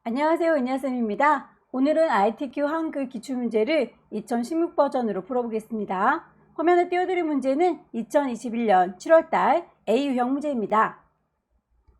안녕하세요, 은야쌤입니다. 오늘은 ITQ 한글 기출문제를 2016 버전으로 풀어보겠습니다. 화면에 띄워드린 문제는 2021년 7월달 A 유형 문제입니다.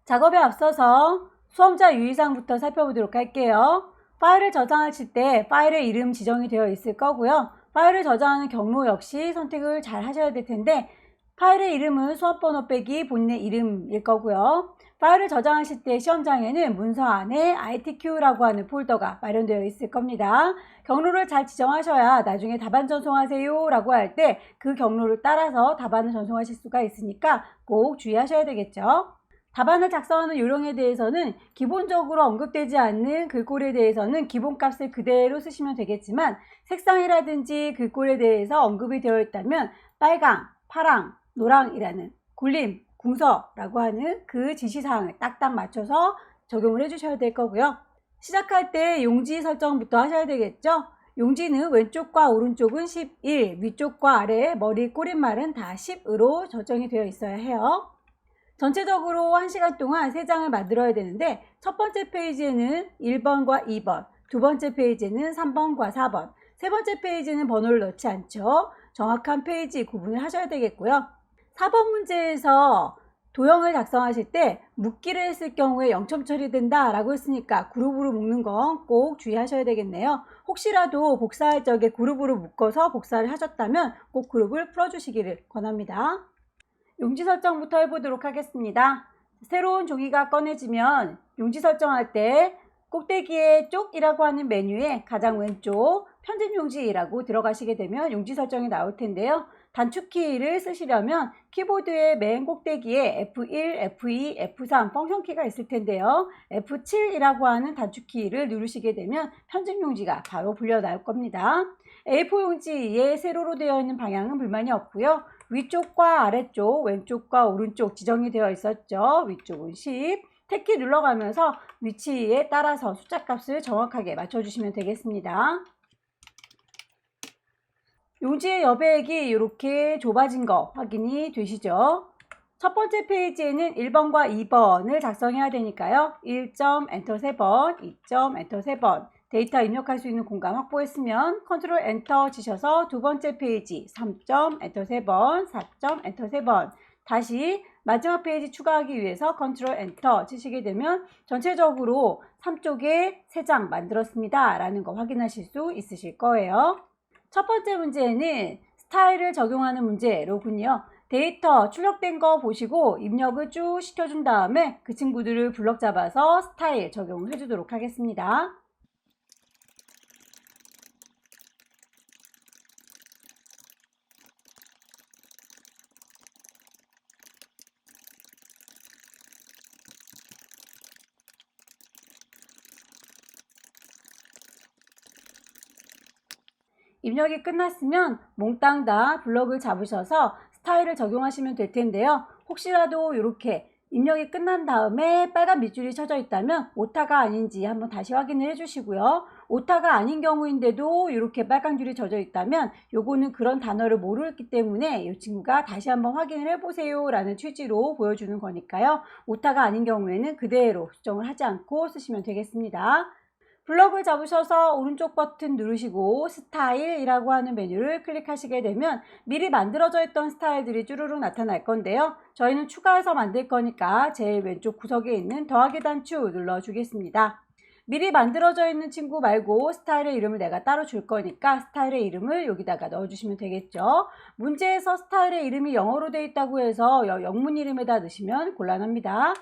작업에 앞서서 수험자 유의사항부터 살펴보도록 할게요. 파일을 저장하실 때 파일의 이름 지정이 되어 있을 거고요. 파일을 저장하는 경로 역시 선택을 잘 하셔야 될 텐데 파일의 이름은 수험번호 빼기 본인의 이름일 거고요. 파일을 저장하실 때 시험장에는 문서 안에 ITQ라고 하는 폴더가 마련되어 있을 겁니다. 경로를 잘 지정하셔야 나중에 답안 전송하세요 라고 할 때 그 경로를 따라서 답안을 전송하실 수가 있으니까 꼭 주의하셔야 되겠죠. 답안을 작성하는 요령에 대해서는 기본적으로 언급되지 않는 글꼴에 대해서는 기본값을 그대로 쓰시면 되겠지만 색상이라든지 글꼴에 대해서 언급이 되어 있다면 빨강, 파랑, 노랑이라는 굴림, 궁서라고 하는 그 지시사항을 딱딱 맞춰서 적용을 해주셔야 될 거고요. 시작할 때 용지 설정부터 하셔야 되겠죠. 용지는 왼쪽과 오른쪽은 11, 위쪽과 아래 머리 꼬릿말은 다 10으로 설정이 되어 있어야 해요. 전체적으로 1시간 동안 3장을 만들어야 되는데 첫 번째 페이지에는 1번과 2번, 두 번째 페이지에는 3번과 4번, 세 번째 페이지는 번호를 넣지 않죠. 정확한 페이지 구분을 하셔야 되겠고요. 4번 문제에서 도형을 작성하실 때 묶기를 했을 경우에 0점 처리된다 라고 했으니까 그룹으로 묶는 건 꼭 주의하셔야 되겠네요. 혹시라도 복사할 적에 그룹으로 묶어서 복사를 하셨다면 꼭 그룹을 풀어주시기를 권합니다. 용지 설정부터 해보도록 하겠습니다. 새로운 종이가 꺼내지면 용지 설정할 때 꼭대기에 쪽이라고 하는 메뉴에 가장 왼쪽 편집 용지라고 들어가시게 되면 용지 설정이 나올 텐데요. 단축키를 쓰시려면 키보드의 맨 꼭대기에 F1, F2, F3 펑션 키가 있을 텐데요. F7이라고 하는 단축키를 누르시게 되면 편집 용지가 바로 불려 나올 겁니다. A4 용지에 세로로 되어 있는 방향은 불만이 없고요. 위쪽과 아래쪽, 왼쪽과 오른쪽 지정이 되어 있었죠. 위쪽은 10. 탭키 눌러가면서 위치에 따라서 숫자 값을 정확하게 맞춰주시면 되겠습니다. 용지의 여백이 이렇게 좁아진 거 확인이 되시죠? 첫 번째 페이지에는 1번과 2번을 작성해야 되니까요. 1점 엔터 3번, 2점 엔터 3번 데이터 입력할 수 있는 공간 확보했으면 컨트롤 엔터 치셔서 두 번째 페이지 3점 엔터 3번, 4점 엔터 3번 다시 마지막 페이지 추가하기 위해서 컨트롤 엔터 치시게 되면 전체적으로 3쪽에 3장 만들었습니다 라는 거 확인하실 수 있으실 거예요. 첫 번째 문제는 스타일을 적용하는 문제로군요. 데이터 출력된 거 보시고 입력을 쭉 시켜준 다음에 그 친구들을 블럭 잡아서 스타일 적용을 해주도록 하겠습니다. 입력이 끝났으면 몽땅 다 블럭을 잡으셔서 스타일을 적용하시면 될 텐데요. 혹시라도 이렇게 입력이 끝난 다음에 빨간 밑줄이 쳐져 있다면 오타가 아닌지 한번 다시 확인을 해주시고요. 오타가 아닌 경우인데도 이렇게 빨간 줄이 져져 있다면 요거는 그런 단어를 모르기 때문에 이 친구가 다시 한번 확인을 해보세요 라는 취지로 보여주는 거니까요. 오타가 아닌 경우에는 그대로 수정을 하지 않고 쓰시면 되겠습니다. 블럭을 잡으셔서 오른쪽 버튼 누르시고 스타일이라고 하는 메뉴를 클릭하시게 되면 미리 만들어져 있던 스타일들이 쭈루룩 나타날 건데요. 저희는 추가해서 만들 거니까 제일 왼쪽 구석에 있는 더하기 단추 눌러주겠습니다. 미리 만들어져 있는 친구 말고 스타일의 이름을 내가 따로 줄 거니까 스타일의 이름을 여기다가 넣어주시면 되겠죠. 문제에서 스타일의 이름이 영어로 되어 있다고 해서 영문 이름에다 넣으시면 곤란합니다.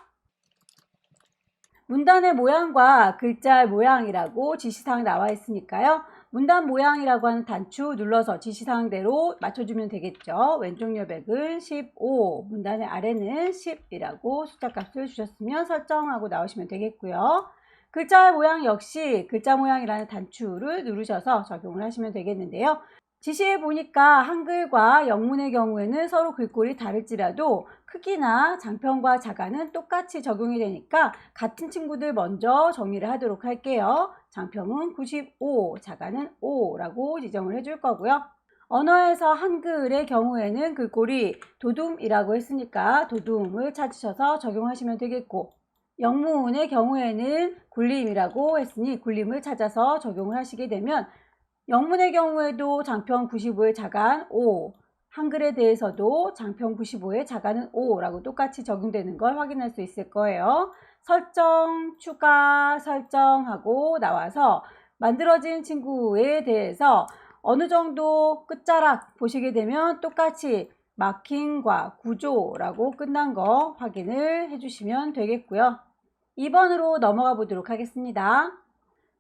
문단의 모양과 글자의 모양이라고 지시사항 나와 있으니까요. 문단 모양이라고 하는 단추 눌러서 지시사항대로 맞춰주면 되겠죠. 왼쪽 여백은 15, 문단의 아래는 10이라고 숫자값을 주셨으면 설정하고 나오시면 되겠고요. 글자의 모양 역시 글자 모양이라는 단추를 누르셔서 적용을 하시면 되겠는데요. 지시해 보니까 한글과 영문의 경우에는 서로 글꼴이 다를지라도 크기나 장편과 자가는 똑같이 적용이 되니까 같은 친구들 먼저 정리를 하도록 할게요. 장편은 95, 자가는 5라고 지정을 해줄 거고요. 언어에서 한글의 경우에는 글꼴이 도둠이라고 했으니까 도둠을 찾으셔서 적용하시면 되겠고 영문의 경우에는 굴림이라고 했으니 굴림을 찾아서 적용을 하시게 되면 영문의 경우에도 장편 95의 자간 5, 한글에 대해서도 장편 95의 자간은 5라고 똑같이 적용되는 걸 확인할 수 있을 거예요. 설정, 추가, 설정하고 나와서 만들어진 친구에 대해서 어느 정도 끝자락 보시게 되면 똑같이 마킹과 구조라고 끝난 거 확인을 해주시면 되겠고요. 2번으로 넘어가 보도록 하겠습니다.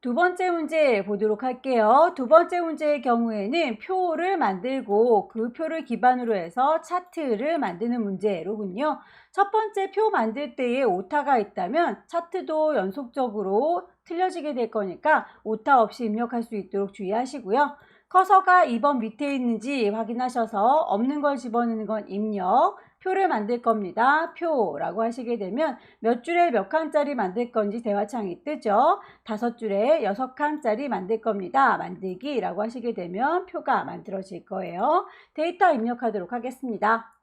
두 번째 문제 보도록 할게요. 두 번째 문제의 경우에는 표를 만들고 그 표를 기반으로 해서 차트를 만드는 문제로군요. 첫 번째 표 만들 때에 오타가 있다면 차트도 연속적으로 틀려지게 될 거니까 오타 없이 입력할 수 있도록 주의하시고요. 커서가 2번 밑에 있는지 확인하셔서 없는 걸 집어넣는 건 입력, 표를 만들 겁니다. 표라고 하시게 되면 몇 줄에 몇 칸짜리 만들 건지 대화창이 뜨죠. 5줄에 6칸짜리 만들 겁니다. 만들기라고 하시게 되면 표가 만들어질 거예요. 데이터 입력하도록 하겠습니다.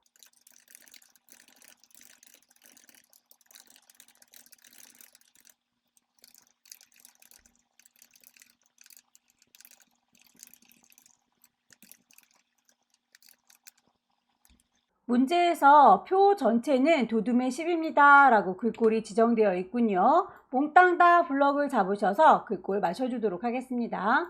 문제에서 표 전체는 도둠의 10입니다 라고 글꼴이 지정되어 있군요. 몽땅 다 블럭을 잡으셔서 글꼴 맞춰주도록 하겠습니다.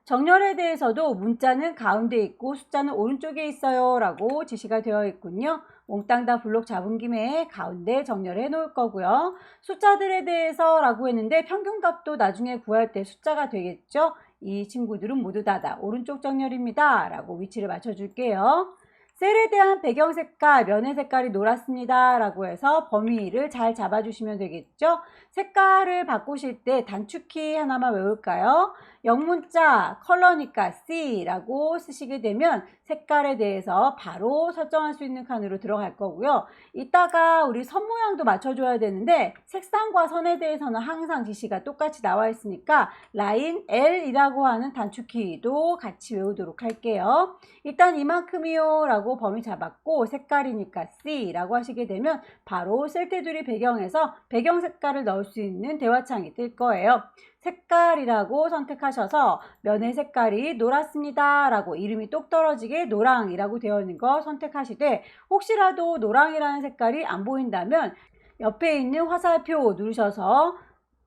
정렬에 대해서도 문자는 가운데 있고 숫자는 오른쪽에 있어요 라고 지시가 되어 있군요. 몽땅 다 블록 잡은 김에 가운데 정렬해 놓을 거고요. 숫자들에 대해서 라고 했는데 평균값도 나중에 구할 때 숫자가 되겠죠. 이 친구들은 모두 다 오른쪽 정렬입니다 라고 위치를 맞춰 줄게요. 셀에 대한 배경 색깔, 면의 색깔이 노랗습니다 라고 해서 범위를 잘 잡아주시면 되겠죠. 색깔을 바꾸실 때 단축키 하나만 외울까요? 영문자 컬러니까 C라고 쓰시게 되면 색깔에 대해서 바로 설정할 수 있는 칸으로 들어갈 거고요. 이따가 우리 선 모양도 맞춰줘야 되는데 색상과 선에 대해서는 항상 지시가 똑같이 나와 있으니까 라인 L이라고 하는 단축키도 같이 외우도록 할게요. 일단 이만큼이요 라고 범위 잡았고 색깔이니까 C라고 하시게 되면 바로 셀 테두리 배경에서 배경 색깔을 넣을 수 있는 대화창이 뜰 거예요. 색깔이라고 선택하셔서 면의 색깔이 노랗습니다 라고 이름이 똑 떨어지게 노랑이라고 되어 있는 거 선택하시되 혹시라도 노랑이라는 색깔이 안 보인다면 옆에 있는 화살표 누르셔서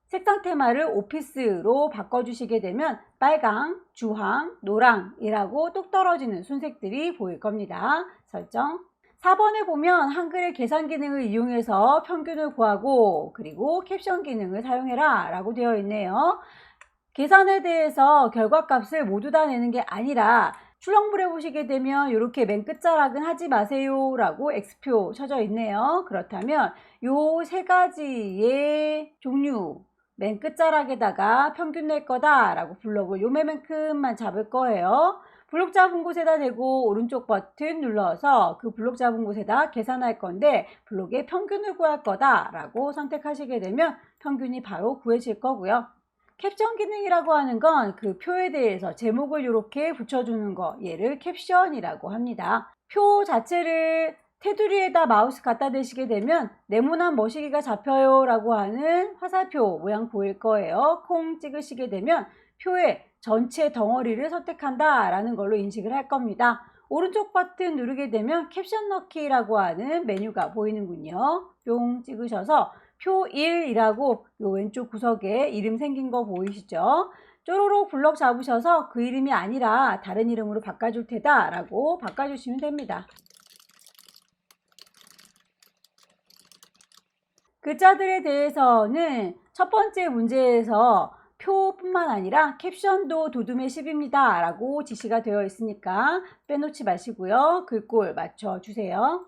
색상 테마를 오피스로 바꿔주시게 되면 빨강, 주황, 노랑이라고 똑 떨어지는 순색들이 보일 겁니다. 설정. 4번에 보면 한글의 계산 기능을 이용해서 평균을 구하고 그리고 캡션 기능을 사용해라 라고 되어 있네요. 계산에 대해서 결과값을 모두 다 내는 게 아니라 출력물에 보시게 되면 이렇게 맨 끝자락은 하지 마세요 라고 X표 쳐져 있네요. 그렇다면 요 세 가지의 종류 맨 끝자락에다가 평균 낼 거다 라고 블록을 요만큼만 잡을 거예요. 블록 잡은 곳에다 대고 오른쪽 버튼 눌러서 그 블록 잡은 곳에다 계산할 건데 블록의 평균을 구할 거다 라고 선택하시게 되면 평균이 바로 구해질 거고요. 캡션 기능이라고 하는 건 그 표에 대해서 제목을 이렇게 붙여주는 거, 얘를 캡션이라고 합니다. 표 자체를 테두리에다 마우스 갖다 대시게 되면 네모난 머시기가 잡혀요 라고 하는 화살표 모양 보일 거예요. 콩 찍으시게 되면 표의 전체 덩어리를 선택한다 라는 걸로 인식을 할 겁니다. 오른쪽 버튼 누르게 되면 캡션 넣기라고 하는 메뉴가 보이는군요. 뿅 찍으셔서 표 1이라고 요 왼쪽 구석에 이름 생긴 거 보이시죠? 쪼로록 블럭 잡으셔서 그 이름이 아니라 다른 이름으로 바꿔줄 테다 라고 바꿔주시면 됩니다. 글자들에 대해서는 첫 번째 문제에서 표뿐만 아니라 캡션도 도둠의 10입니다 라고 지시가 되어 있으니까 빼놓지 마시고요. 글꼴 맞춰주세요.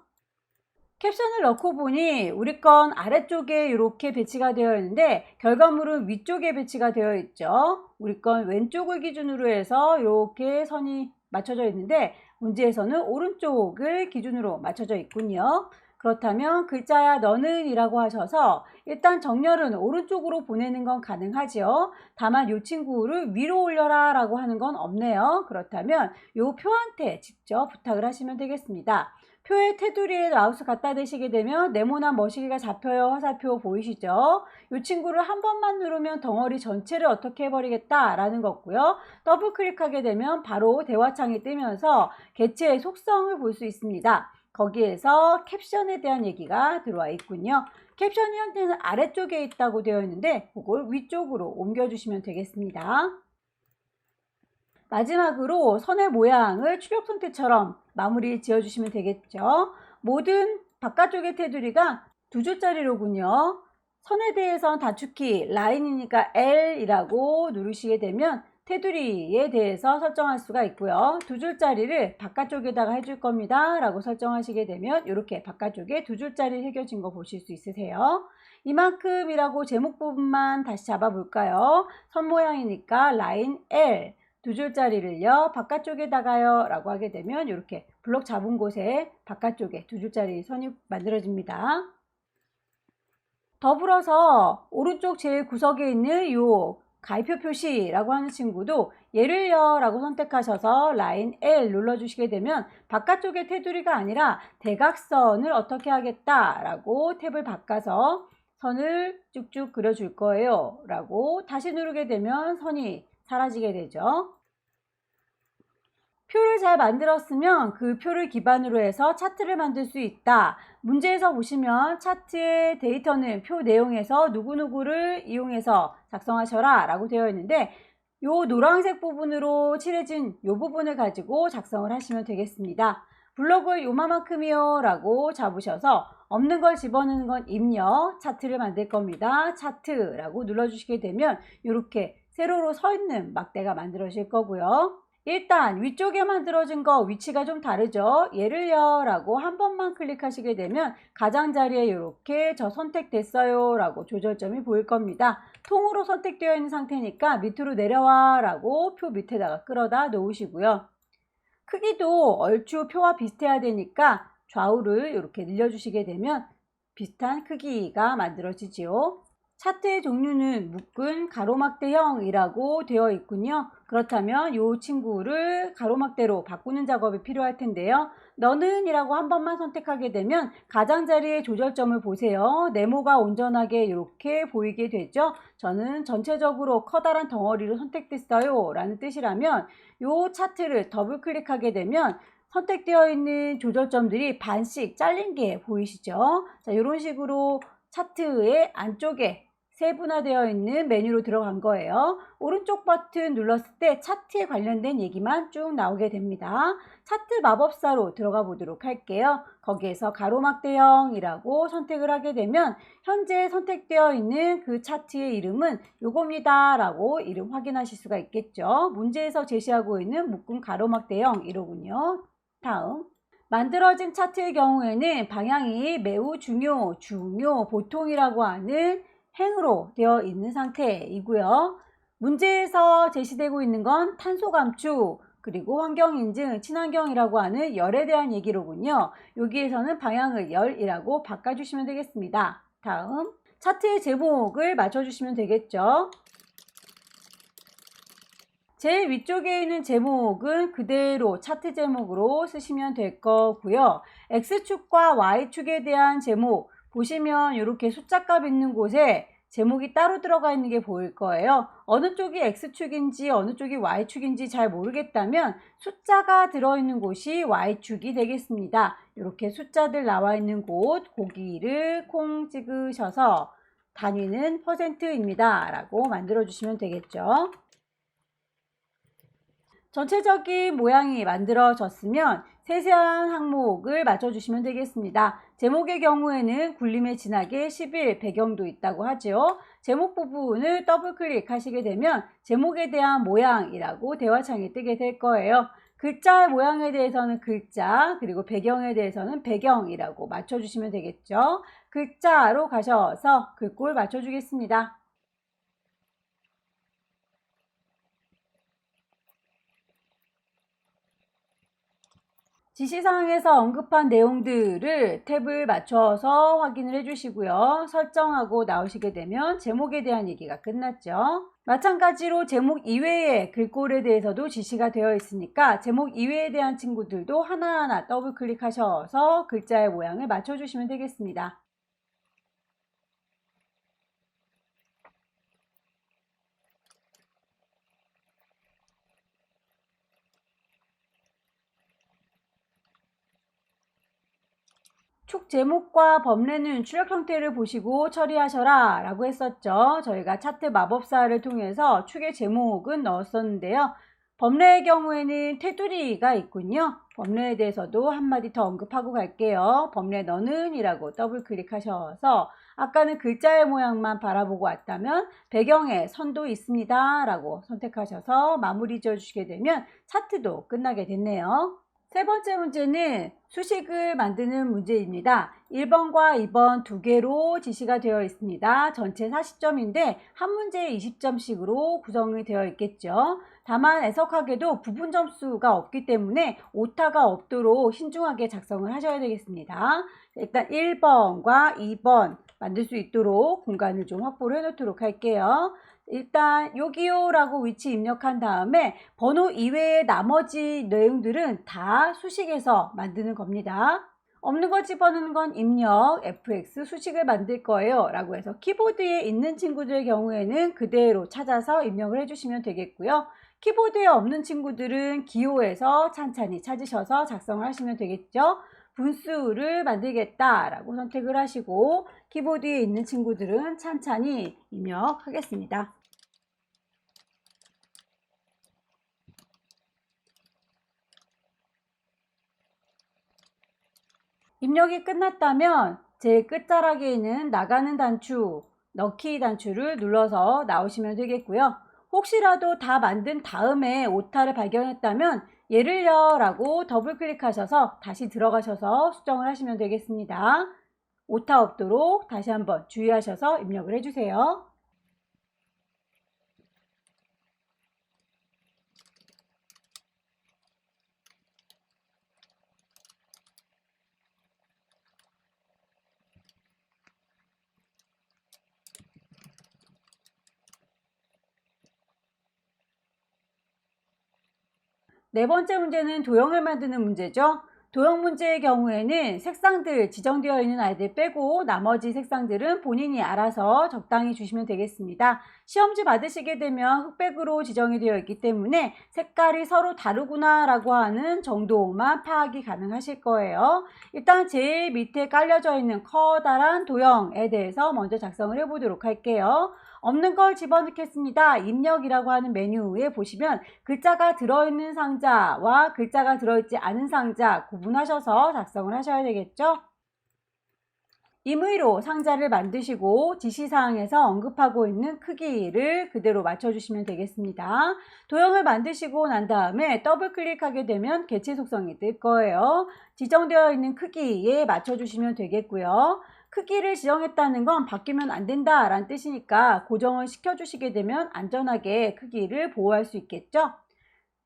캡션을 넣고 보니 우리 건 아래쪽에 이렇게 배치가 되어 있는데 결과물은 위쪽에 배치가 되어 있죠. 우리 건 왼쪽을 기준으로 해서 이렇게 선이 맞춰져 있는데 문제에서는 오른쪽을 기준으로 맞춰져 있군요. 그렇다면 글자야 너는 이라고 하셔서 일단 정렬은 오른쪽으로 보내는 건 가능하죠. 다만 이 친구를 위로 올려라 라고 하는 건 없네요. 그렇다면 이 표한테 직접 부탁을 하시면 되겠습니다. 표의 테두리에 마우스 갖다 대시게 되면 네모난 머시기가 잡혀요. 화살표 보이시죠? 이 친구를 한 번만 누르면 덩어리 전체를 어떻게 해버리겠다라는 거고요. 더블 클릭하게 되면 바로 대화창이 뜨면서 개체의 속성을 볼 수 있습니다. 거기에서 캡션에 대한 얘기가 들어와 있군요. 캡션 형태는 아래쪽에 있다고 되어 있는데 그걸 위쪽으로 옮겨주시면 되겠습니다. 마지막으로 선의 모양을 출력 선택처럼 마무리 지어주시면 되겠죠. 모든 바깥쪽의 테두리가 2줄짜리로군요. 선에 대해서는 단축키 라인이니까 L이라고 누르시게 되면 테두리에 대해서 설정할 수가 있고요. 2줄짜리를 바깥쪽에다가 해줄 겁니다 라고 설정하시게 되면 이렇게 바깥쪽에 2줄짜리 새겨진 거 보실 수 있으세요. 이만큼이라고 제목 부분만 다시 잡아 볼까요? 선 모양이니까 라인 L 2줄짜리를요 바깥쪽에다가요 라고 하게 되면 이렇게 블록 잡은 곳에 바깥쪽에 2줄짜리 선이 만들어집니다. 더불어서 오른쪽 제일 구석에 있는 요 가위표 표시라고 하는 친구도 얘를요 라고 선택하셔서 라인 L 눌러주시게 되면 바깥쪽의 테두리가 아니라 대각선을 어떻게 하겠다 라고 탭을 바꿔서 선을 쭉쭉 그려줄 거예요 라고 다시 누르게 되면 선이 사라지게 되죠. 표를 잘 만들었으면 그 표를 기반으로 해서 차트를 만들 수 있다. 문제에서 보시면 차트의 데이터는 표 내용에서 누구누구를 이용해서 작성하셔라 라고 되어 있는데 요 노란색 부분으로 칠해진 요 부분을 가지고 작성을 하시면 되겠습니다. 블록을 요만큼이요 라고 잡으셔서 없는 걸 집어넣는 건 입력, 차트를 만들 겁니다. 차트라고 눌러주시게 되면 이렇게 세로로 서 있는 막대가 만들어질 거고요. 일단 위쪽에 만들어진 거 위치가 좀 다르죠. 얘를요 라고 한 번만 클릭하시게 되면 가장자리에 이렇게 저 선택됐어요 라고 조절점이 보일 겁니다. 통으로 선택되어 있는 상태니까 밑으로 내려와 라고 표 밑에다가 끌어다 놓으시고요. 크기도 얼추 표와 비슷해야 되니까 좌우를 이렇게 늘려주시게 되면 비슷한 크기가 만들어지지요. 차트의 종류는 묶은 가로막대형이라고 되어 있군요. 그렇다면 이 친구를 가로막대로 바꾸는 작업이 필요할 텐데요. 너는 이라고 한 번만 선택하게 되면 가장자리의 조절점을 보세요. 네모가 온전하게 이렇게 보이게 되죠. 저는 전체적으로 커다란 덩어리로 선택됐어요 라는 뜻이라면 이 차트를 더블 클릭하게 되면 선택되어 있는 조절점들이 반씩 잘린 게 보이시죠? 자, 이런 식으로 차트의 안쪽에 세분화되어 있는 메뉴로 들어간 거예요. 오른쪽 버튼 눌렀을 때 차트에 관련된 얘기만 쭉 나오게 됩니다. 차트 마법사로 들어가 보도록 할게요. 거기에서 가로막대형이라고 선택을 하게 되면 현재 선택되어 있는 그 차트의 이름은 요겁니다 라고 이름 확인하실 수가 있겠죠. 문제에서 제시하고 있는 묶은 가로막대형 이로군요. 다음 만들어진 차트의 경우에는 방향이 매우 중요, 보통이라고 하는 행으로 되어 있는 상태이고요. 문제에서 제시되고 있는 건 탄소 감축 그리고 환경인증, 친환경이라고 하는 열에 대한 얘기로군요. 여기에서는 방향을 열이라고 바꿔주시면 되겠습니다. 다음 차트의 제목을 맞춰주시면 되겠죠. 제일 위쪽에 있는 제목은 그대로 차트 제목으로 쓰시면 될 거고요. X축과 Y축에 대한 제목 보시면 이렇게 숫자값 있는 곳에 제목이 따로 들어가 있는 게 보일 거예요. 어느 쪽이 X축인지 어느 쪽이 Y축인지 잘 모르겠다면 숫자가 들어있는 곳이 Y축이 되겠습니다. 이렇게 숫자들 나와 있는 곳 고기를 콩 찍으셔서 단위는 %입니다 라고 만들어 주시면 되겠죠. 전체적인 모양이 만들어졌으면 세세한 항목을 맞춰주시면 되겠습니다. 제목의 경우에는 굴림의 진하게 11 배경도 있다고 하죠. 제목 부분을 더블 클릭하시게 되면 제목에 대한 모양이라고 대화창이 뜨게 될 거예요. 글자의 모양에 대해서는 글자, 그리고 배경에 대해서는 배경이라고 맞춰주시면 되겠죠. 글자로 가셔서 글꼴 맞춰주겠습니다. 지시사항에서 언급한 내용들을 탭을 맞춰서 확인을 해주시고요. 설정하고 나오시게 되면 제목에 대한 얘기가 끝났죠. 마찬가지로 제목 이외의 글꼴에 대해서도 지시가 되어 있으니까 제목 이외에 대한 친구들도 하나하나 더블 클릭하셔서 글자의 모양을 맞춰주시면 되겠습니다. 축 제목과 범례는 출력 형태를 보시고 처리하셔라 라고 했었죠. 저희가 차트 마법사를 통해서 축의 제목은 넣었었는데요. 범례의 경우에는 테두리가 있군요. 범례에 대해서도 한마디 더 언급하고 갈게요. 범례 너는 이라고 더블 클릭하셔서 아까는 글자의 모양만 바라보고 왔다면 배경에 선도 있습니다 라고 선택하셔서 마무리 지어주시게 되면 차트도 끝나게 됐네요. 세 번째 문제는 수식을 만드는 문제입니다. 1번과 2번 두 개로 지시가 되어 있습니다. 전체 40점인데 한 문제에 20점씩으로 구성이 되어 있겠죠. 다만 애석하게도 부분 점수가 없기 때문에 오타가 없도록 신중하게 작성을 하셔야 되겠습니다. 일단 1번과 2번 만들 수 있도록 공간을 좀 확보를 해 놓도록 할게요. 일단 여기요 라고 위치 입력한 다음에 번호 이외의 나머지 내용들은 다 수식에서 만드는 겁니다. 없는 거 집어넣는 건 입력 fx 수식을 만들 거예요 라고 해서 키보드에 있는 친구들의 경우에는 그대로 찾아서 입력을 해주시면 되겠고요. 키보드에 없는 친구들은 기호에서 찬찬히 찾으셔서 작성을 하시면 되겠죠. 분수를 만들겠다 라고 선택을 하시고 키보드에 있는 친구들은 찬찬히 입력하겠습니다. 입력이 끝났다면 제일 끝자락에 있는 나가는 단추, 넣기 단추를 눌러서 나오시면 되겠고요. 혹시라도 다 만든 다음에 오타를 발견했다면 얘를요 라고 더블 클릭하셔서 다시 들어가셔서 수정을 하시면 되겠습니다. 오타 없도록 다시 한번 주의하셔서 입력을 해주세요. 네 번째 문제는 도형을 만드는 문제죠. 도형 문제의 경우에는 색상들 지정되어 있는 아이들 빼고 나머지 색상들은 본인이 알아서 적당히 주시면 되겠습니다. 시험지 받으시게 되면 흑백으로 지정이 되어 있기 때문에 색깔이 서로 다르구나 라고 하는 정도만 파악이 가능하실 거예요. 일단 제일 밑에 깔려져 있는 커다란 도형에 대해서 먼저 작성을 해보도록 할게요. 없는 걸 집어넣겠습니다. 입력이라고 하는 메뉴에 보시면 글자가 들어있는 상자와 글자가 들어있지 않은 상자 구분하셔서 작성을 하셔야 되겠죠. 임의로 상자를 만드시고 지시사항에서 언급하고 있는 크기를 그대로 맞춰주시면 되겠습니다. 도형을 만드시고 난 다음에 더블 클릭하게 되면 개체 속성이 뜰 거예요. 지정되어 있는 크기에 맞춰주시면 되겠고요. 크기를 지정했다는 건 바뀌면 안 된다 라는 뜻이니까 고정을 시켜주시게 되면 안전하게 크기를 보호할 수 있겠죠.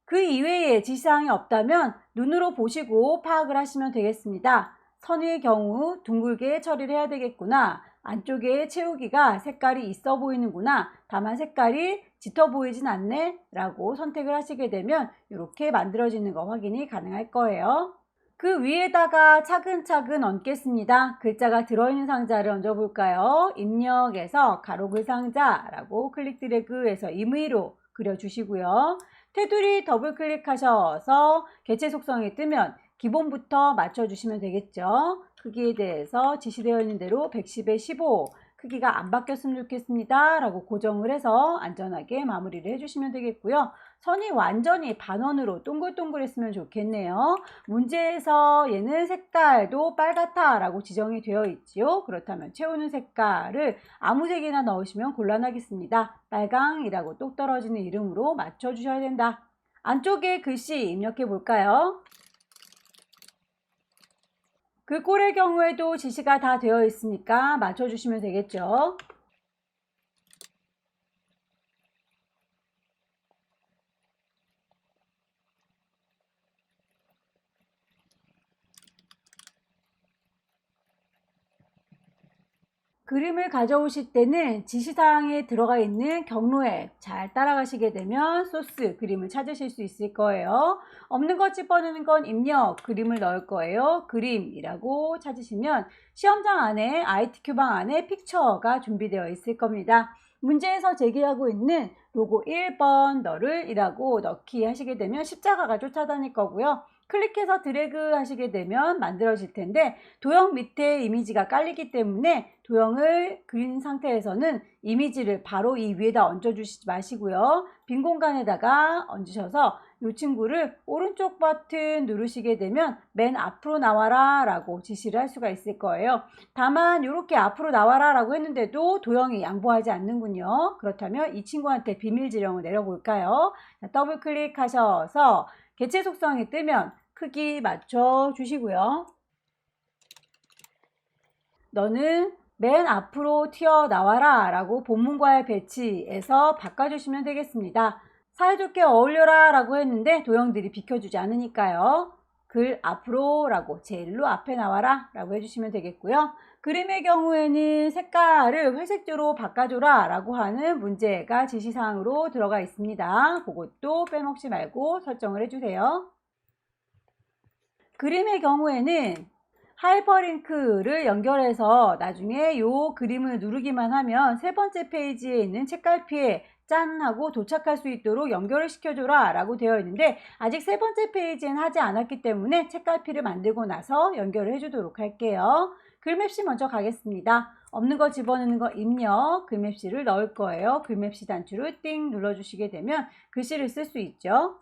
그 이외에 지시사항이 없다면 눈으로 보시고 파악을 하시면 되겠습니다. 선의 경우 둥글게 처리를 해야 되겠구나. 안쪽에 채우기가 색깔이 있어 보이는구나. 다만 색깔이 짙어 보이진 않네 라고 선택을 하시게 되면 이렇게 만들어지는 거 확인이 가능할 거예요. 그 위에다가 차근차근 얹겠습니다. 글자가 들어있는 상자를 얹어볼까요? 입력에서 가로글 상자라고 클릭 드래그해서 임의로 그려주시고요. 테두리 더블 클릭하셔서 개체 속성이 뜨면 기본부터 맞춰주시면 되겠죠. 크기에 대해서 지시되어 있는 대로 110에 15 크기가 안 바뀌었으면 좋겠습니다 라고 고정을 해서 안전하게 마무리를 해주시면 되겠고요. 선이 완전히 반원으로 동글동글했으면 좋겠네요. 문제에서 얘는 색깔도 빨갛다 라고 지정이 되어 있지요. 그렇다면 채우는 색깔을 아무 색이나 넣으시면 곤란하겠습니다. 빨강이라고 똑 떨어지는 이름으로 맞춰주셔야 된다. 안쪽에 글씨 입력해 볼까요? 글꼴의 경우에도 지시가 다 되어 있으니까 맞춰주시면 되겠죠. 그림을 가져오실 때는 지시사항에 들어가 있는 경로에 잘 따라가시게 되면 소스 그림을 찾으실 수 있을 거예요. 없는 것 집어넣는 건 입력, 그림을 넣을 거예요. 그림이라고 찾으시면 시험장 안에 ITQ 방 안에 픽처가 준비되어 있을 겁니다. 문제에서 제기하고 있는 로고 1번 너를 이라고 넣기 하시게 되면 십자가가 쫓아다닐 거고요. 클릭해서 드래그 하시게 되면 만들어질 텐데 도형 밑에 이미지가 깔리기 때문에 도형을 그린 상태에서는 이미지를 바로 이 위에다 얹어 주시지 마시고요. 빈 공간에다가 얹으셔서 이 친구를 오른쪽 버튼 누르시게 되면 맨 앞으로 나와라 라고 지시를 할 수가 있을 거예요. 다만 이렇게 앞으로 나와라 라고 했는데도 도형이 양보하지 않는군요. 그렇다면 이 친구한테 비밀 지령을 내려볼까요? 자, 더블 클릭하셔서 개체 속성이 뜨면 크기 맞춰 주시고요. 너는 맨 앞으로 튀어나와라 라고 본문과의 배치에서 바꿔주시면 되겠습니다. 사이좋게 어울려라 라고 했는데 도형들이 비켜주지 않으니까요. 글 앞으로 라고 제일로 앞에 나와라 라고 해주시면 되겠고요. 그림의 경우에는 색깔을 회색조로 바꿔줘라 라고 하는 문제가 지시사항으로 들어가 있습니다. 그것도 빼먹지 말고 설정을 해주세요. 그림의 경우에는 하이퍼링크를 연결해서 나중에 이 그림을 누르기만 하면 세 번째 페이지에 있는 책갈피에 짠 하고 도착할 수 있도록 연결을 시켜줘라 라고 되어 있는데 아직 세 번째 페이지엔 하지 않았기 때문에 책갈피를 만들고 나서 연결을 해주도록 할게요. 글맵시 먼저 가겠습니다. 없는 거 집어넣는 거 입력, 글맵시를 넣을 거예요. 글맵시 단추를 띵 눌러주시게 되면 글씨를 쓸 수 있죠.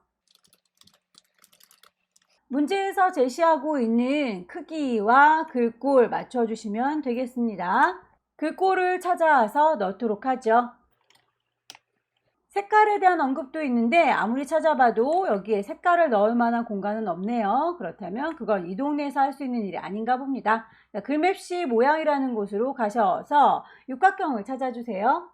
문제에서 제시하고 있는 크기와 글꼴 맞춰주시면 되겠습니다. 글꼴을 찾아서 넣도록 하죠. 색깔에 대한 언급도 있는데 아무리 찾아봐도 여기에 색깔을 넣을 만한 공간은 없네요. 그렇다면 그건 이 동네에서 할 수 있는 일이 아닌가 봅니다. 글맵시 모양이라는 곳으로 가셔서 육각형을 찾아주세요.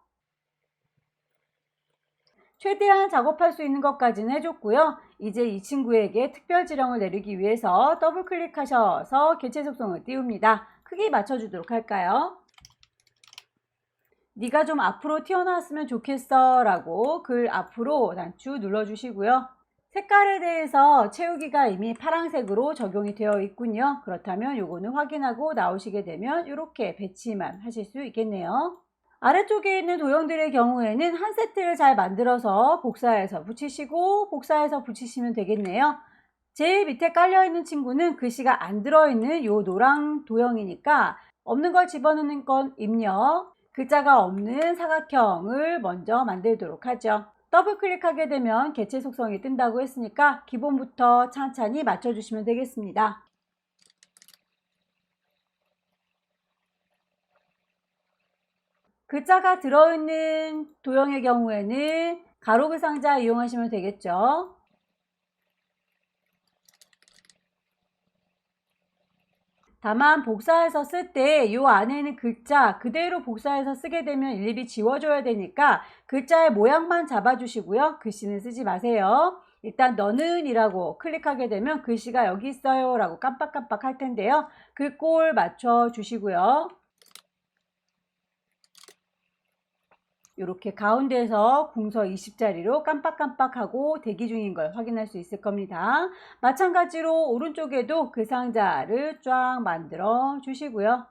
최대한 작업할 수 있는 것까지는 해줬고요. 이제 이 친구에게 특별 지령을 내리기 위해서 더블 클릭하셔서 개체 속성을 띄웁니다. 크기 맞춰주도록 할까요? 네가 좀 앞으로 튀어나왔으면 좋겠어 라고 글 앞으로 단추 눌러주시고요. 색깔에 대해서 채우기가 이미 파란색으로 적용이 되어 있군요. 그렇다면 요거는 확인하고 나오시게 되면 이렇게 배치만 하실 수 있겠네요. 아래쪽에 있는 도형들의 경우에는 한 세트를 잘 만들어서 복사해서 붙이시고 복사해서 붙이시면 되겠네요. 제일 밑에 깔려있는 친구는 글씨가 안 들어있는 요 노랑 도형이니까 없는 걸 집어넣는 건 입력, 글자가 없는 사각형을 먼저 만들도록 하죠. 더블 클릭하게 되면 개체 속성이 뜬다고 했으니까 기본부터 찬찬히 맞춰주시면 되겠습니다. 글자가 들어있는 도형의 경우에는 가로글 상자 이용하시면 되겠죠. 다만 복사해서 쓸 때 이 안에 있는 글자 그대로 복사해서 쓰게 되면 일일이 지워줘야 되니까 글자의 모양만 잡아주시고요. 글씨는 쓰지 마세요. 일단 너는 이라고 클릭하게 되면 글씨가 여기 있어요 라고 깜빡깜빡 할 텐데요. 글꼴 맞춰 주시고요. 이렇게 가운데에서 궁서 20자리로 깜빡깜빡하고 대기 중인 걸 확인할 수 있을 겁니다. 마찬가지로 오른쪽에도 그 상자를 쫙 만들어 주시고요.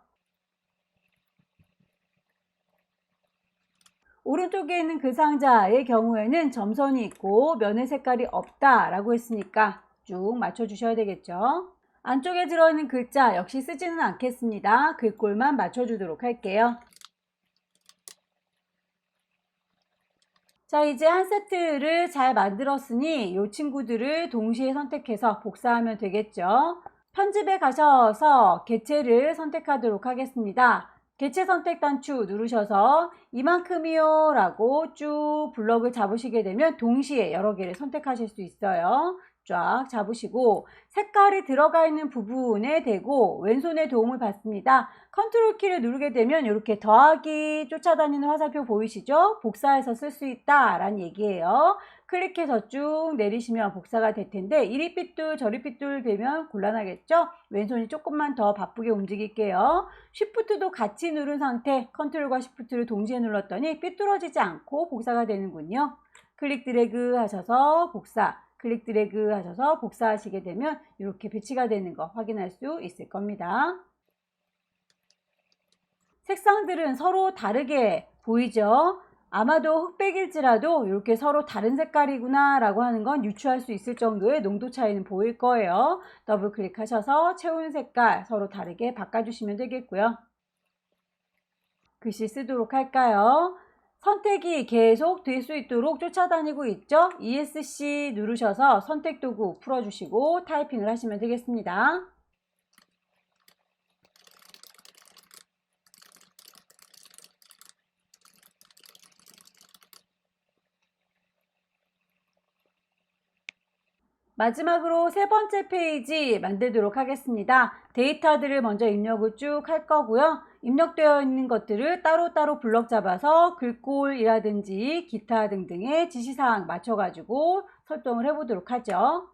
오른쪽에 있는 그 상자의 경우에는 점선이 있고 면의 색깔이 없다 라고 했으니까 쭉 맞춰 주셔야 되겠죠. 안쪽에 들어있는 글자 역시 쓰지는 않겠습니다. 글꼴만 맞춰 주도록 할게요. 자, 이제 한 세트를 잘 만들었으니 이 친구들을 동시에 선택해서 복사하면 되겠죠. 편집에 가셔서 개체를 선택하도록 하겠습니다. 개체 선택 단추 누르셔서 이만큼이요 라고 쭉 블럭을 잡으시게 되면 동시에 여러 개를 선택하실 수 있어요. 쫙 잡으시고 색깔이 들어가 있는 부분에 대고 왼손의 도움을 받습니다. 컨트롤 키를 누르게 되면 이렇게 더하기 쫓아다니는 화살표 보이시죠? 복사해서 쓸 수 있다 라는 얘기예요. 클릭해서 쭉 내리시면 복사가 될 텐데 이리 삐뚤 저리 삐뚤 되면 곤란하겠죠? 왼손이 조금만 더 바쁘게 움직일게요. 쉬프트도 같이 누른 상태 컨트롤과 쉬프트를 동시에 눌렀더니 삐뚤어지지 않고 복사가 되는군요. 클릭 드래그 하셔서 복사, 클릭 드래그 하셔서 복사하시게 되면 이렇게 배치가 되는 거 확인할 수 있을 겁니다. 색상들은 서로 다르게 보이죠? 아마도 흑백일지라도 이렇게 서로 다른 색깔이구나 라고 하는 건 유추할 수 있을 정도의 농도 차이는 보일 거예요. 더블 클릭하셔서 채운 색깔 서로 다르게 바꿔주시면 되겠고요. 글씨 쓰도록 할까요? 선택이 계속 될 수 있도록 쫓아다니고 있죠? ESC 누르셔서 선택 도구 풀어주시고 타이핑을 하시면 되겠습니다. 마지막으로 세 번째 페이지 만들도록 하겠습니다. 데이터들을 먼저 입력을 쭉 할 거고요. 입력되어 있는 것들을 따로따로 블럭 잡아서 글꼴이라든지 기타 등등의 지시사항 맞춰가지고 설정을 해보도록 하죠.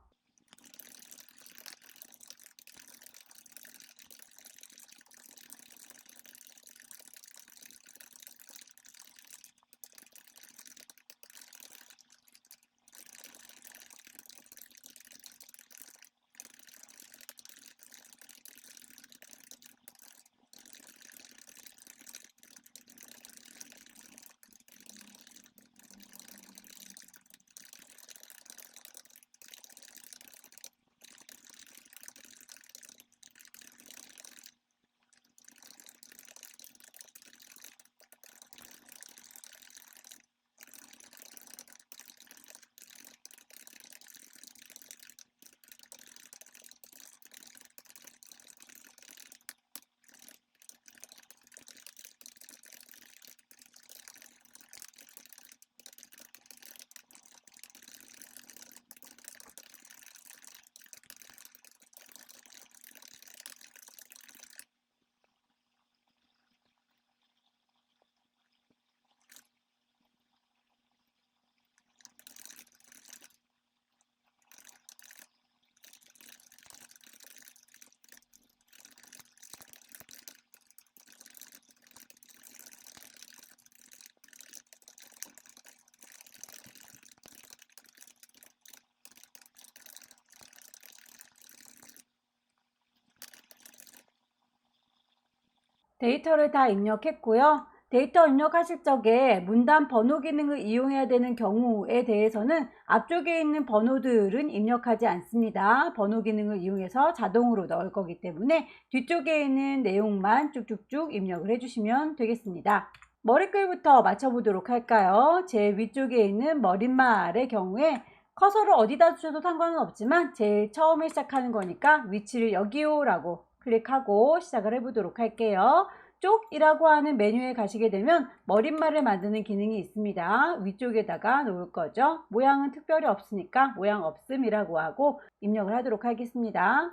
데이터를 다 입력했고요. 데이터 입력하실 적에 문단 번호 기능을 이용해야 되는 경우에 대해서는 앞쪽에 있는 번호들은 입력하지 않습니다. 번호 기능을 이용해서 자동으로 넣을 거기 때문에 뒤쪽에 있는 내용만 쭉쭉쭉 입력을 해주시면 되겠습니다. 머리글부터 맞춰보도록 할까요? 제일 위쪽에 있는 머릿말의 경우에 커서를 어디다 두셔도 상관은 없지만 제일 처음에 시작하는 거니까 위치를 여기요 라고 클릭하고 시작을 해보도록 할게요. 쪽이라고 하는 메뉴에 가시게 되면 머릿말을 만드는 기능이 있습니다. 위쪽에다가 놓을 거죠. 모양은 특별히 없으니까 모양 없음이라고 하고 입력을 하도록 하겠습니다.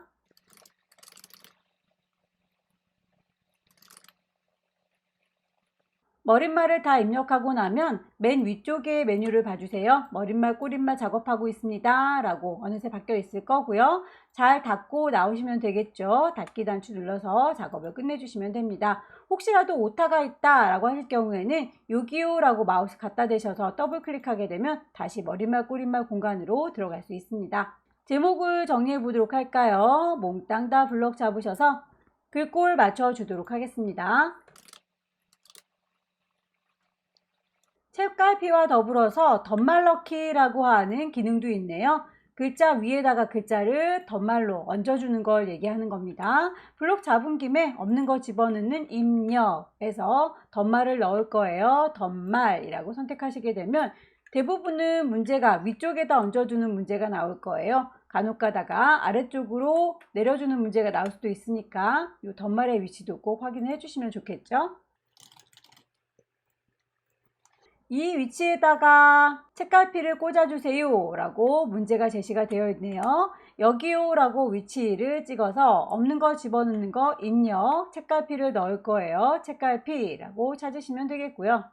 머릿말을 다 입력하고 나면 맨 위쪽에 메뉴를 봐주세요. 머릿말, 꼬릿말 작업하고 있습니다 라고 어느새 바뀌어 있을 거고요. 잘 닫고 나오시면 되겠죠. 닫기 단추 눌러서 작업을 끝내주시면 됩니다. 혹시라도 오타가 있다 라고 하실 경우에는 여기요 라고 마우스 갖다 대셔서 더블 클릭하게 되면 다시 머릿말, 꼬릿말 공간으로 들어갈 수 있습니다. 제목을 정리해 보도록 할까요? 몽땅 다 블럭 잡으셔서 글꼴 맞춰 주도록 하겠습니다. 책갈피와 더불어서 덧말넣기라고 하는 기능도 있네요. 글자 위에다가 글자를 덧말로 얹어주는 걸 얘기하는 겁니다. 블록 잡은 김에 없는 거 집어넣는 입력에서 덧말을 넣을 거예요. 덧말이라고 선택하시게 되면 대부분은 문제가 위쪽에다 얹어주는 문제가 나올 거예요. 간혹 가다가 아래쪽으로 내려주는 문제가 나올 수도 있으니까 이 덧말의 위치도 꼭 확인해 주시면 좋겠죠. 이 위치에다가 책갈피를 꽂아주세요 라고 문제가 제시가 되어 있네요. 여기요 라고 위치를 찍어서 없는 거 집어넣는 거 입력, 책갈피를 넣을 거예요. 책갈피 라고 찾으시면 되겠고요.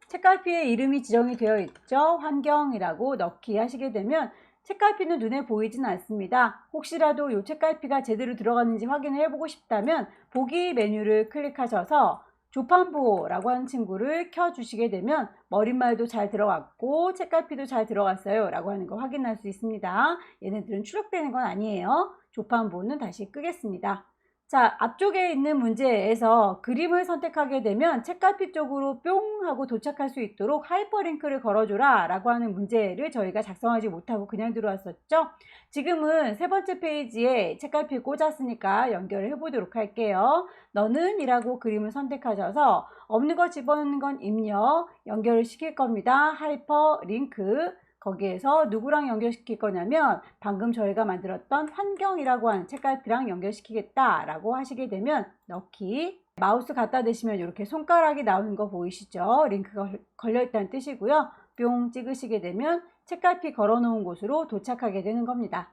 책갈피의 이름이 지정이 되어 있죠. 환경이라고 넣기 하시게 되면 책갈피는 눈에 보이진 않습니다. 혹시라도 이 책갈피가 제대로 들어갔는지 확인을 해보고 싶다면 보기 메뉴를 클릭하셔서 조판보라고 하는 친구를 켜주시게 되면 머릿말도 잘 들어갔고 책갈피도 잘 들어갔어요 라고 하는 거 확인할 수 있습니다. 얘네들은 출력되는 건 아니에요. 조판보는 다시 끄겠습니다. 자, 앞쪽에 있는 문제에서 그림을 선택하게 되면 책갈피 쪽으로 뿅 하고 도착할 수 있도록 하이퍼링크를 걸어줘라 라고 하는 문제를 저희가 작성하지 못하고 그냥 들어왔었죠. 지금은 세 번째 페이지에 책갈피 꽂았으니까 연결을 해보도록 할게요. 너는 이라고 그림을 선택하셔서 없는 거 집어넣는 건 입력, 연결을 시킬 겁니다. 하이퍼링크. 거기에서 누구랑 연결시킬 거냐면 방금 저희가 만들었던 환경이라고 하는 책갈피랑 연결시키겠다 라고 하시게 되면 넣기, 마우스 갖다 대시면 이렇게 손가락이 나오는 거 보이시죠? 링크가 걸려있다는 뜻이고요. 뿅 찍으시게 되면 책갈피 걸어놓은 곳으로 도착하게 되는 겁니다.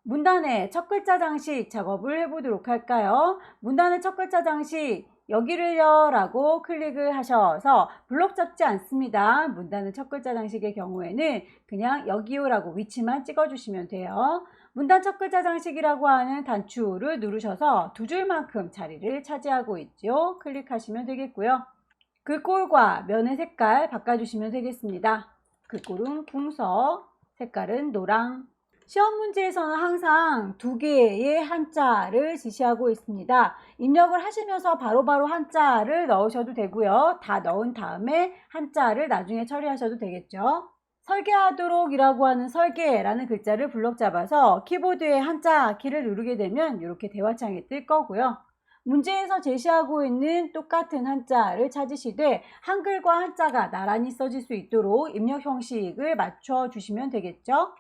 문단의 첫 글자 장식 작업을 해보도록 할까요? 문단의 첫 글자 장식 여기를요 라고 클릭을 하셔서 블록 잡지 않습니다. 문단의 첫 글자 장식의 경우에는 그냥 여기요 라고 위치만 찍어주시면 돼요. 문단 첫 글자 장식이라고 하는 단추를 누르셔서 두 줄만큼 자리를 차지하고 있죠. 클릭하시면 되겠고요. 글꼴과 면의 색깔 바꿔주시면 되겠습니다. 글꼴은 궁서, 색깔은 노랑. 시험 문제에서는 항상 두 개의 한자를 지시하고 있습니다. 입력을 하시면서 바로바로 한자를 넣으셔도 되고요. 다 넣은 다음에 한자를 나중에 처리하셔도 되겠죠. 설계하도록 이라고 하는 설계라는 글자를 블록 잡아서 키보드의 한자 키를 누르게 되면 이렇게 대화창이 뜰 거고요. 문제에서 제시하고 있는 똑같은 한자를 찾으시되 한글과 한자가 나란히 써질 수 있도록 입력 형식을 맞춰 주시면 되겠죠.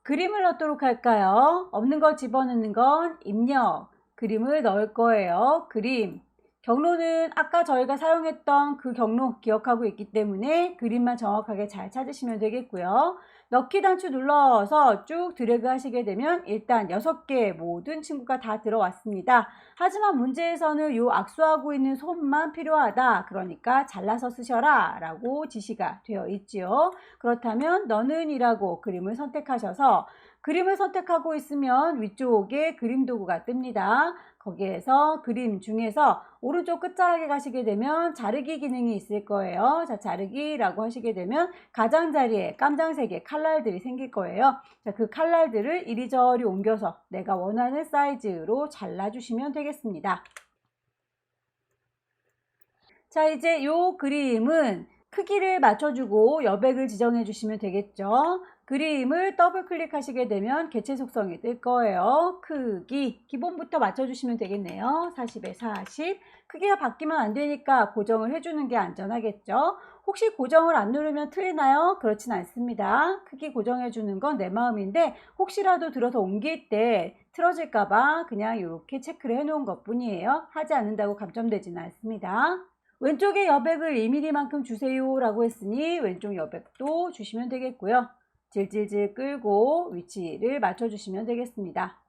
그림을 넣도록 할까요? 없는 거 집어넣는 건 입력, 그림을 넣을 거예요. 그림. 경로는 아까 저희가 사용했던 그 경로 기억하고 있기 때문에 그림만 정확하게 잘 찾으시면 되겠고요. 넣기 단추 눌러서 쭉 드래그 하시게 되면 일단 6개 모든 친구가 다 들어왔습니다. 하지만 문제에서는 이 악수하고 있는 손만 필요하다. 그러니까 잘라서 쓰셔라 라고 지시가 되어 있지요. 그렇다면 너는 이라고 그림을 선택하셔서 그림을 선택하고 있으면 위쪽에 그림 도구가 뜹니다. 거기에서 그림 중에서 오른쪽 끝자락에 가시게 되면 자르기 기능이 있을 거예요. 자, 자르기라고 하시게 되면 가장자리에 깜장색의 칼날들이 생길 거예요. 자, 그 칼날들을 이리저리 옮겨서 내가 원하는 사이즈로 잘라주시면 되겠습니다. 자, 이제 이 그림은 크기를 맞춰주고 여백을 지정해 주시면 되겠죠. 그림을 더블 클릭하시게 되면 개체 속성이 뜰 거예요. 크기 기본부터 맞춰주시면 되겠네요. 40에 40. 크기가 바뀌면 안 되니까 고정을 해주는 게 안전하겠죠. 혹시 고정을 안 누르면 틀리나요? 그렇진 않습니다. 크기 고정해 주는 건 내 마음인데 혹시라도 들어서 옮길 때 틀어질까봐 그냥 이렇게 체크를 해 놓은 것 뿐이에요. 하지 않는다고 감점되지는 않습니다. 왼쪽에 여백을 2mm만큼 주세요 라고 했으니 왼쪽 여백도 주시면 되겠고요. 질질질 끌고 위치를 맞춰주시면 되겠습니다.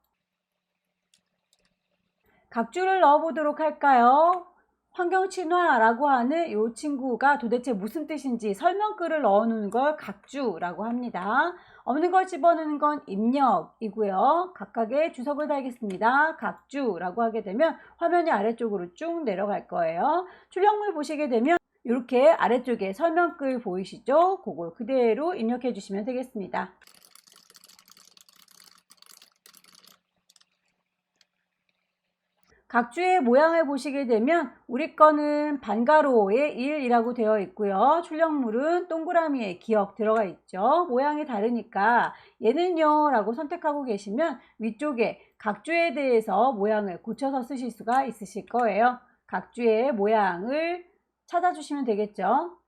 각주를 넣어 보도록 할까요? 환경친화라고 하는 이 친구가 도대체 무슨 뜻인지 설명글을 넣어 놓는 걸 각주라고 합니다. 없는 걸 집어넣는 건 입력이고요. 각각의 주석을 달겠습니다. 각주라고 하게 되면 화면이 아래쪽으로 쭉 내려갈 거예요. 출력물 보시게 되면 이렇게 아래쪽에 설명글 보이시죠? 그걸 그대로 입력해 주시면 되겠습니다. 각주의 모양을 보시게 되면 우리 거는 반가로의 1이라고 되어 있고요. 출력물은 동그라미에 기억 들어가 있죠. 모양이 다르니까 얘는요 라고 선택하고 계시면 위쪽에 각주에 대해서 모양을 고쳐서 쓰실 수가 있으실 거예요. 각주의 모양을 찾아주시면 되겠죠.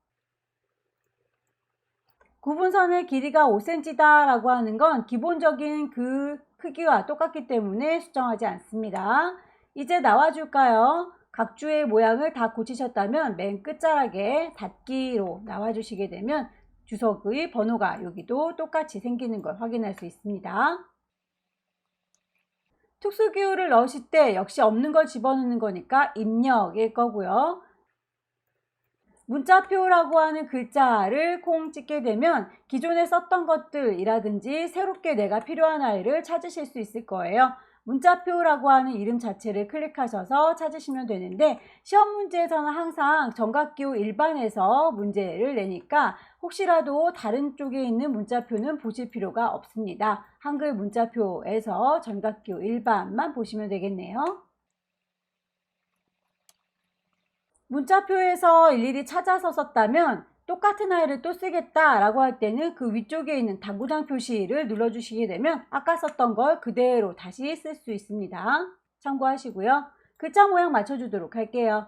구분선의 길이가 5cm다 라고 하는 건 기본적인 그 크기와 똑같기 때문에 수정하지 않습니다. 이제 나와줄까요? 각 주의 모양을 다 고치셨다면 맨 끝자락에 닫기로 나와주시게 되면 주석의 번호가 여기도 똑같이 생기는 걸 확인할 수 있습니다. 특수기호를 넣으실 때 역시 없는 걸 집어넣는 거니까 입력일 거고요. 문자표라고 하는 글자를 콩 찍게 되면 기존에 썼던 것들이라든지 새롭게 내가 필요한 아이를 찾으실 수 있을 거예요. 문자표라고 하는 이름 자체를 클릭하셔서 찾으시면 되는데 시험 문제에서는 항상 정각기호 일반에서 문제를 내니까 혹시라도 다른 쪽에 있는 문자표는 보실 필요가 없습니다. 한글 문자표에서 정각기호 일반만 보시면 되겠네요. 문자표에서 일일이 찾아서 썼다면 똑같은 아이를 또 쓰겠다라고 할 때는 그 위쪽에 있는 당구장 표시를 눌러주시게 되면 아까 썼던 걸 그대로 다시 쓸 수 있습니다. 참고하시고요. 글자 모양 맞춰주도록 할게요.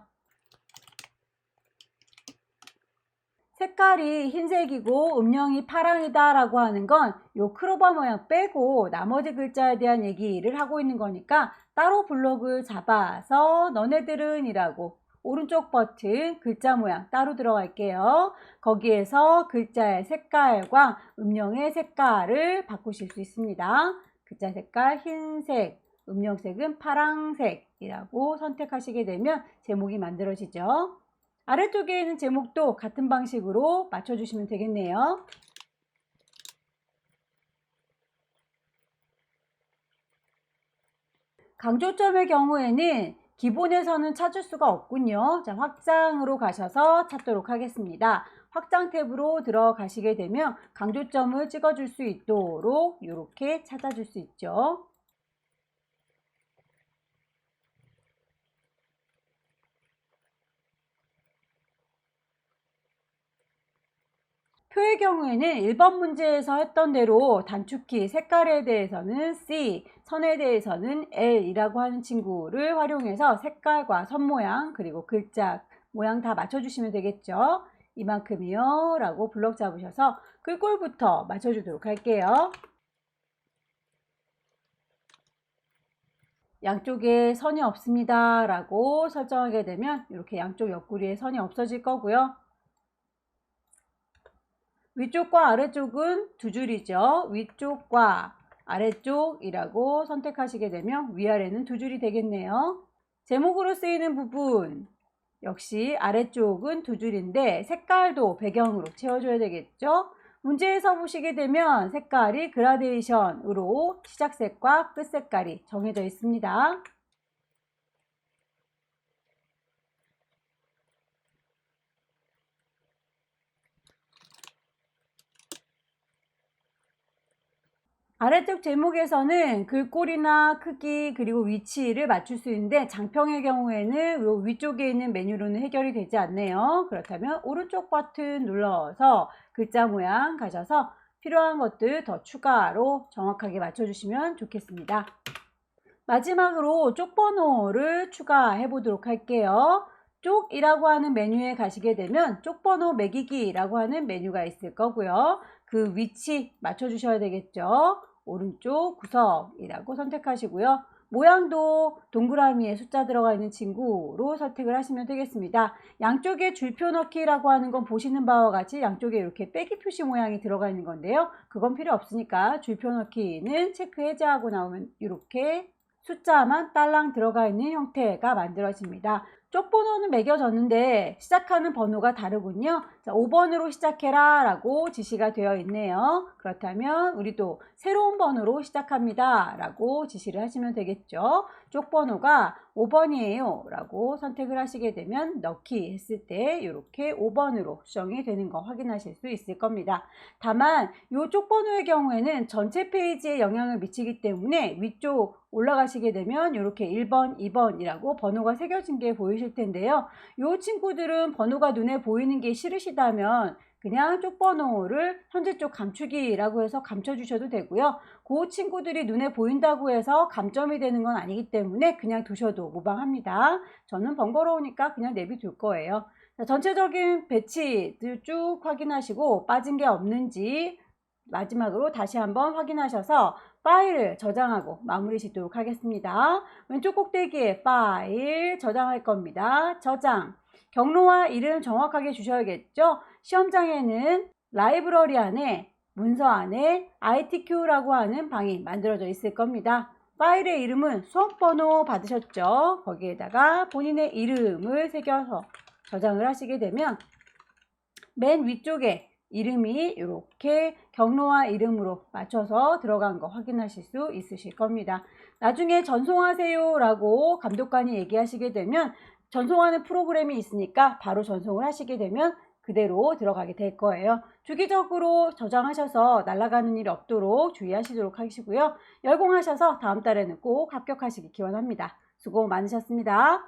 색깔이 흰색이고 음영이 파랑이다 라고 하는 건 요 크로버 모양 빼고 나머지 글자에 대한 얘기를 하고 있는 거니까 따로 블록을 잡아서 너네들은 이라고 오른쪽 버튼 글자 모양 따로 들어갈게요. 거기에서 글자의 색깔과 음영의 색깔을 바꾸실 수 있습니다. 글자 색깔 흰색, 음영색은 파랑색이라고 선택하시게 되면 제목이 만들어지죠. 아래쪽에 있는 제목도 같은 방식으로 맞춰주시면 되겠네요. 강조점의 경우에는 기본에서는 찾을 수가 없군요. 자, 확장으로 가셔서 찾도록 하겠습니다. 확장 탭으로 들어가시게 되면 강조점을 찍어줄 수 있도록 이렇게 찾아줄 수 있죠. 표의 경우에는 1번 문제에서 했던 대로 단축키 색깔에 대해서는 C, 선에 대해서는 L이라고 하는 친구를 활용해서 색깔과 선 모양 그리고 글자 모양 다 맞춰주시면 되겠죠. 이만큼이요 라고 블럭 잡으셔서 글꼴부터 맞춰주도록 할게요. 양쪽에 선이 없습니다 라고 설정하게 되면 이렇게 양쪽 옆구리에 선이 없어질 거고요. 위쪽과 아래쪽은 두 줄이죠. 위쪽과 아래쪽이라고 선택하시게 되면 위아래는 두 줄이 되겠네요. 제목으로 쓰이는 부분 역시 아래쪽은 두 줄인데 색깔도 배경으로 채워줘야 되겠죠. 문제에서 보시게 되면 색깔이 그라데이션으로 시작색과 끝색깔이 정해져 있습니다. 아래쪽 제목에서는 글꼴이나 크기 그리고 위치를 맞출 수 있는데 장평의 경우에는 위쪽에 있는 메뉴로는 해결이 되지 않네요. 그렇다면 오른쪽 버튼 눌러서 글자 모양 가셔서 필요한 것들 더 추가로 정확하게 맞춰주시면 좋겠습니다. 마지막으로 쪽번호를 추가해 보도록 할게요. 쪽이라고 하는 메뉴에 가시게 되면 쪽번호 매기기라고 하는 메뉴가 있을 거고요. 그 위치 맞춰주셔야 되겠죠. 오른쪽 구석이라고 선택하시고요. 모양도 동그라미에 숫자 들어가 있는 친구로 선택을 하시면 되겠습니다. 양쪽에 줄표 넣기라고 하는 건 보시는 바와 같이 양쪽에 이렇게 빼기 표시 모양이 들어가 있는 건데요. 그건 필요 없으니까 줄표 넣기는 체크 해제하고 나오면 이렇게 숫자만 딸랑 들어가 있는 형태가 만들어집니다. 쪽번호는 매겨졌는데 시작하는 번호가 다르군요. 자, 5번으로 시작해라 라고 지시가 되어 있네요. 그렇다면 우리도 새로운 번호로 시작합니다 라고 지시를 하시면 되겠죠. 쪽번호가 5번이에요 라고 선택을 하시게 되면 넣기 했을 때 이렇게 5번으로 수정이 되는 거 확인하실 수 있을 겁니다. 다만 이 쪽번호의 경우에는 전체 페이지에 영향을 미치기 때문에 위쪽 올라가시게 되면 이렇게 1번, 2번이라고 번호가 새겨진 게 보이실 텐데요. 이 친구들은 번호가 눈에 보이는 게 싫으시다면 그냥 쪽번호를 현재 쪽 감추기라고 해서 감춰주셔도 되고요. 그 친구들이 눈에 보인다고 해서 감점이 되는 건 아니기 때문에 그냥 두셔도 무방합니다. 저는 번거로우니까 그냥 내비둘 거예요. 자, 전체적인 배치들 쭉 확인하시고 빠진 게 없는지 마지막으로 다시 한번 확인하셔서 파일을 저장하고 마무리 짓도록 하겠습니다. 왼쪽 꼭대기에 파일 저장할 겁니다. 저장. 경로와 이름 정확하게 주셔야겠죠? 시험장에는 라이브러리 안에 문서 안에 ITQ라고 하는 방이 만들어져 있을 겁니다. 파일의 이름은 수업번호 받으셨죠? 거기에다가 본인의 이름을 새겨서 저장을 하시게 되면 맨 위쪽에 이름이 이렇게 경로와 이름으로 맞춰서 들어간 거 확인하실 수 있으실 겁니다. 나중에 전송하세요 라고 감독관이 얘기하시게 되면 전송하는 프로그램이 있으니까 바로 전송을 하시게 되면 그대로 들어가게 될 거예요. 주기적으로 저장하셔서 날아가는 일이 없도록 주의하시도록 하시고요. 열공하셔서 다음 달에는 꼭 합격하시기 기원합니다. 수고 많으셨습니다.